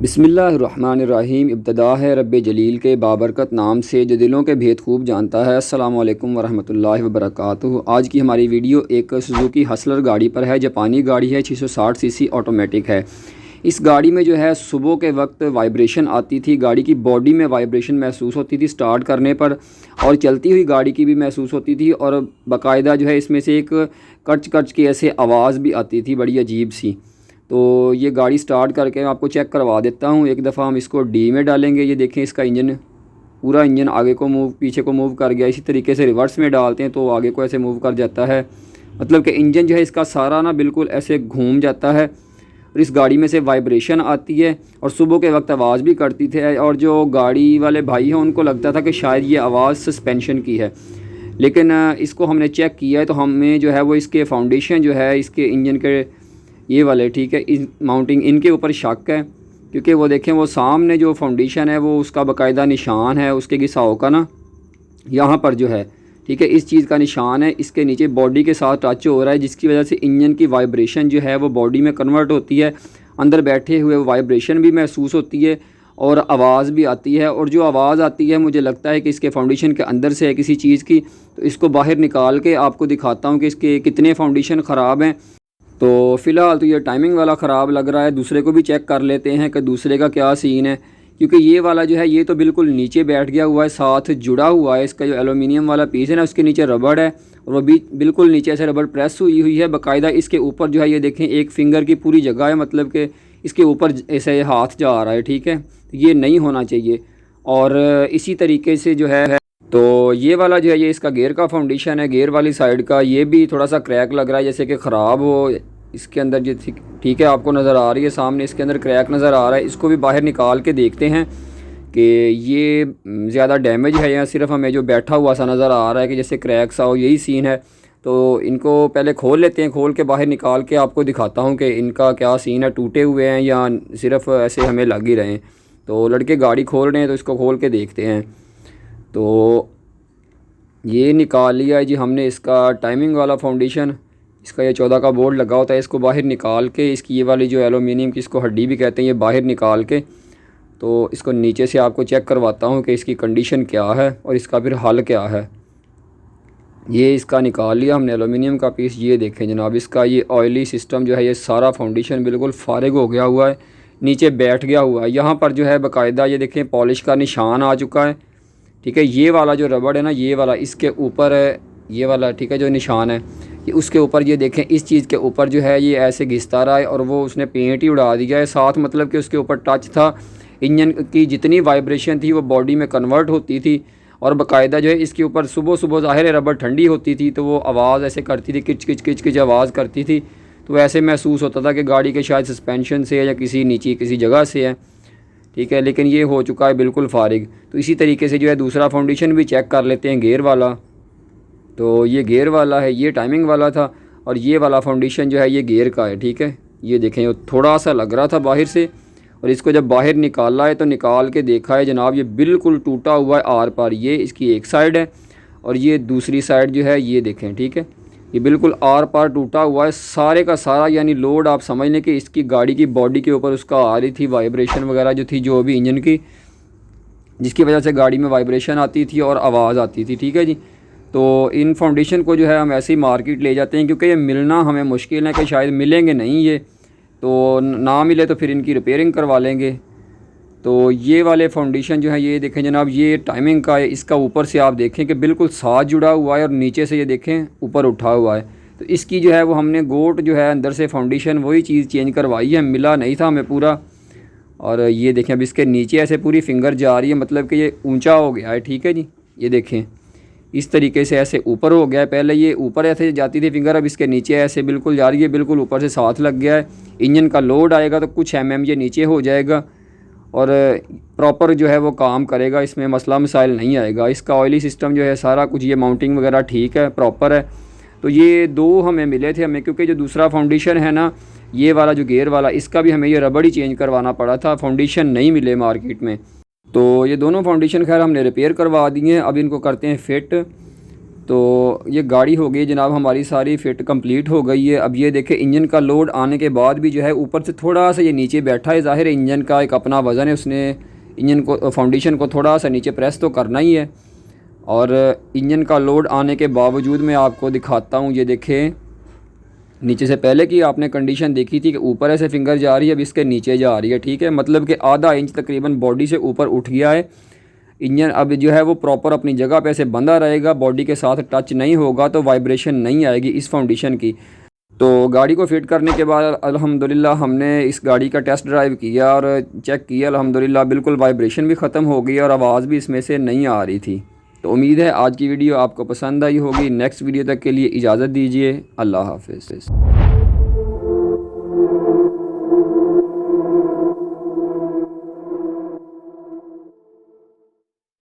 बिस्मिल्लाहिर्रहमानिर्रहीम। इब्तिदा है रब्बे जलील के बाबरकत नाम से जो दिलों के भेद खूब जानता है। अस्सलामु अलैकुम वरहमतुल्लाहि वबरकातुहू। आज की हमारी वीडियो एक सुजुकी हसलर गाड़ी पर है। जापानी गाड़ी है, 660 सीसी ऑटोमेटिक है। इस गाड़ी में जो है सुबह के वक्त वाइब्रेशन आती थी, गाड़ी की बॉडी में वाइब्रेशन महसूस होती थी स्टार्ट करने पर, और चलती हुई गाड़ी की भी महसूस होती थी। और बाकायदा जो है इसमें से एक कच कच की ऐसे आवाज़ भी आती थी, बड़ी अजीब सी। तो ये गाड़ी स्टार्ट करके मैं आपको चेक करवा देता हूँ। एक दफ़ा हम इसको डी में डालेंगे। ये देखें, इसका इंजन, पूरा इंजन आगे को मूव, पीछे को मूव कर गया। इसी तरीके से रिवर्स में डालते हैं तो आगे को ऐसे मूव कर जाता है। मतलब कि इंजन जो है इसका सारा ना बिल्कुल ऐसे घूम जाता है, और इस गाड़ी में से वाइब्रेशन आती है और सुबह के वक्त आवाज़ भी करती थे। और जो गाड़ी वाले भाई हैं उनको लगता था कि शायद ये आवाज़ सस्पेंशन की है, लेकिन इसको हमने चेक किया है तो हमें जो है वो इसके फाउंडेशन जो है इसके इंजन के ये वाले, ठीक है, इस माउंटिंग इनके ऊपर शक है। क्योंकि वो देखें, वो सामने जो फाउंडेशन है वो उसका बाकायदा निशान है उसके घिसाव का ना, यहाँ पर जो है, ठीक है, इस चीज़ का निशान है। इसके नीचे बॉडी के साथ टच हो रहा है, जिसकी वजह से इंजन की वाइब्रेशन जो है वो बॉडी में कन्वर्ट होती है। अंदर बैठे हुए वाइब्रेशन भी महसूस होती है और आवाज़ भी आती है। और जो आवाज़ आती है मुझे लगता है कि इसके फाउंडेशन के अंदर से है किसी चीज़ की। तो इसको बाहर निकाल के आपको दिखाता हूँ कि इसके कितने फाउंडेशन ख़राब हैं। तो फ़िलहाल तो ये टाइमिंग वाला ख़राब लग रहा है। दूसरे को भी चेक कर लेते हैं कि दूसरे का क्या सीन है, क्योंकि ये वाला जो है ये तो बिल्कुल नीचे बैठ गया हुआ है, साथ जुड़ा हुआ है। इसका जो एलुमिनियम वाला पीस है ना, उसके नीचे रबड़ है और वो भी बिल्कुल नीचे से रबड़ प्रेस हुई है बाकायदा। इसके ऊपर जो है ये देखें, एक फिंगर की पूरी जगह है, मतलब कि इसके ऊपर ऐसे हाथ जा रहा है, ठीक है। ये नहीं होना चाहिए। और इसी तरीके से जो है तो ये वाला जो है ये इसका गेयर का फाउंडेशन है, गेयर वाली साइड का। ये भी थोड़ा सा क्रैक लग रहा है, जैसे कि ख़राब हो। इसके अंदर जो ठीक है, आपको नज़र आ रही है सामने, इसके अंदर क्रैक नज़र आ रहा है। इसको भी बाहर निकाल के देखते हैं कि ये ज़्यादा डैमेज है या सिर्फ हमें जो बैठा हुआ सा नज़र आ रहा है कि जैसे क्रैक सा हो, यही सीन है। तो इनको पहले खोल लेते हैं, खोल के बाहर निकाल के आपको दिखाता हूँ कि इनका क्या सीन है, टूटे हुए हैं या सिर्फ ऐसे हमें लग ही रहे हैं। तो लड़के गाड़ी खोल रहे हैं तो इसको खोल के देखते हैं। तो ये निकाल लिया है जी हमने इसका टाइमिंग वाला फाउंडेशन। इसका ये 14 का बोर्ड लगा होता है, इसको बाहर निकाल के इसकी ये वाली जो एलुमिनियम की, इसको हड्डी भी कहते हैं, ये बाहर निकाल के तो इसको नीचे से आपको चेक करवाता हूँ कि इसकी कंडीशन क्या है और इसका फिर हल क्या है। ये इसका निकाल लिया हमने एलुमिनियम का पीस। ये देखें जनाब, इसका ये ऑयली सिस्टम जो है ये सारा फाउंडेशन बिल्कुल फारिग हो गया हुआ है, नीचे बैठ गया हुआ है। यहाँ पर जो है बाकायदा ये देखें पॉलिश का निशान आ चुका है, ठीक है। ये वाला जो रबड़ है ना, ये वाला इसके ऊपर है, ये वाला, ठीक है, जो निशान है ये उसके ऊपर, ये देखें इस चीज़ के ऊपर जो है ये ऐसे घिसता रहा है और वो उसने पेंट ही उड़ा दिया है साथ। मतलब कि उसके ऊपर टच था, इंजन की जितनी वाइब्रेशन थी वो बॉडी में कन्वर्ट होती थी। और बाकायदा जो है इसके ऊपर सुबह सुबह ज़ाहिर रबड़ ठंडी होती थी तो वो आवाज़ ऐसे करती थी, किच किच किच किच आवाज़ करती थी। तो ऐसे महसूस होता था कि गाड़ी के शायद सस्पेंशन से है या किसी नीचे किसी जगह से है, ठीक है। लेकिन ये हो चुका है बिल्कुल फारिग। तो इसी तरीके से जो है दूसरा फाउंडेशन भी चेक कर लेते हैं, गेयर वाला। तो ये गेयर वाला है, ये टाइमिंग वाला था, और ये वाला फाउंडेशन जो है ये गेयर का है, ठीक है। ये देखें, ये थोड़ा सा लग रहा था बाहर से, और इसको जब बाहर निकाला है तो निकाल के देखा है जनाब, ये बिल्कुल टूटा हुआ है आर पार। ये इसकी एक साइड है और ये दूसरी साइड जो है ये देखें, ठीक है, ये बिल्कुल आर पार टूटा हुआ है सारे का सारा। यानी लोड आप समझ लें कि इसकी गाड़ी की बॉडी के ऊपर उसका आ रही थी वाइब्रेशन वगैरह जो थी, जो भी इंजन की, जिसकी वजह से गाड़ी में वाइब्रेशन आती थी और आवाज़ आती थी, ठीक है जी। तो इन फाउंडेशन को जो है हम ऐसे ही मार्केट ले जाते हैं, क्योंकि ये मिलना हमें मुश्किल है कि शायद मिलेंगे नहीं ये, तो ना मिले तो फिर इनकी रिपेयरिंग करवा लेंगे। तो ये वाले फाउंडेशन जो है ये देखें जनाब, ये टाइमिंग का है। इसका ऊपर से आप देखें कि बिल्कुल साथ जुड़ा हुआ है और नीचे से ये देखें ऊपर उठा हुआ है। तो इसकी जो है वो हमने गोट जो है अंदर से फाउंडेशन वही चीज़ चेंज करवाई है, मिला नहीं था हमें पूरा। और ये देखें अब इसके नीचे ऐसे पूरी फिंगर जा रही है, मतलब कि ये ऊंचा हो गया है, ठीक है जी। ये देखें इस तरीके से ऐसे ऊपर हो गया है, पहले ये ऊपर ऐसे जाती थी फिंगर, अब इसके नीचे ऐसे बिल्कुल जा रही है, बिल्कुल ऊपर से साथ लग गया है। इंजन का लोड आएगा तो कुछ ये नीचे हो जाएगा और प्रॉपर जो है वो काम करेगा, इसमें मसला मसाइल नहीं आएगा। इसका ऑयली सिस्टम जो है सारा कुछ, ये माउंटिंग वगैरह ठीक है, प्रॉपर है। तो ये दो हमें मिले थे हमें, क्योंकि जो दूसरा फाउंडेशन है ना, ये वाला जो गेयर वाला, इसका भी हमें ये रबड़ ही चेंज करवाना पड़ा था, फाउंडेशन नहीं मिले मार्केट में। तो ये दोनों फाउंडेशन खैर हमने रिपेयर करवा दिए हैं, अब इनको करते हैं फिट। तो ये गाड़ी हो गई जनाब हमारी सारी फ़िट कंप्लीट हो गई है। अब ये देखें इंजन का लोड आने के बाद भी जो है ऊपर से थोड़ा सा ये नीचे बैठा है। ज़ाहिर है इंजन का एक अपना वज़न है, उसने इंजन को फाउंडेशन को थोड़ा सा नीचे प्रेस तो करना ही है। और इंजन का लोड आने के बावजूद मैं आपको दिखाता हूँ। ये देखें नीचे से पहले की आपने कंडीशन देखी थी कि ऊपर ऐसे फिंगर जा रही है, अब इसके नीचे जा रही है। ठीक है, मतलब कि आधा इंच तकरीबन बॉडी से ऊपर उठ गया है। इंजन अब जो है वो प्रॉपर अपनी जगह पे ऐसे बंधा रहेगा, बॉडी के साथ टच नहीं होगा, तो वाइब्रेशन नहीं आएगी इस फाउंडेशन की। तो गाड़ी को फिट करने के बाद अल्हम्दुलिल्लाह हमने इस गाड़ी का टेस्ट ड्राइव किया और चेक किया, अल्हम्दुलिल्लाह बिल्कुल वाइब्रेशन भी ख़त्म हो गई और आवाज़ भी इसमें से नहीं आ रही थी। तो उम्मीद है आज की वीडियो आपको पसंद आई होगी। नेक्स्ट वीडियो तक के लिए इजाज़त दीजिए। अल्लाह हाफ़िज़।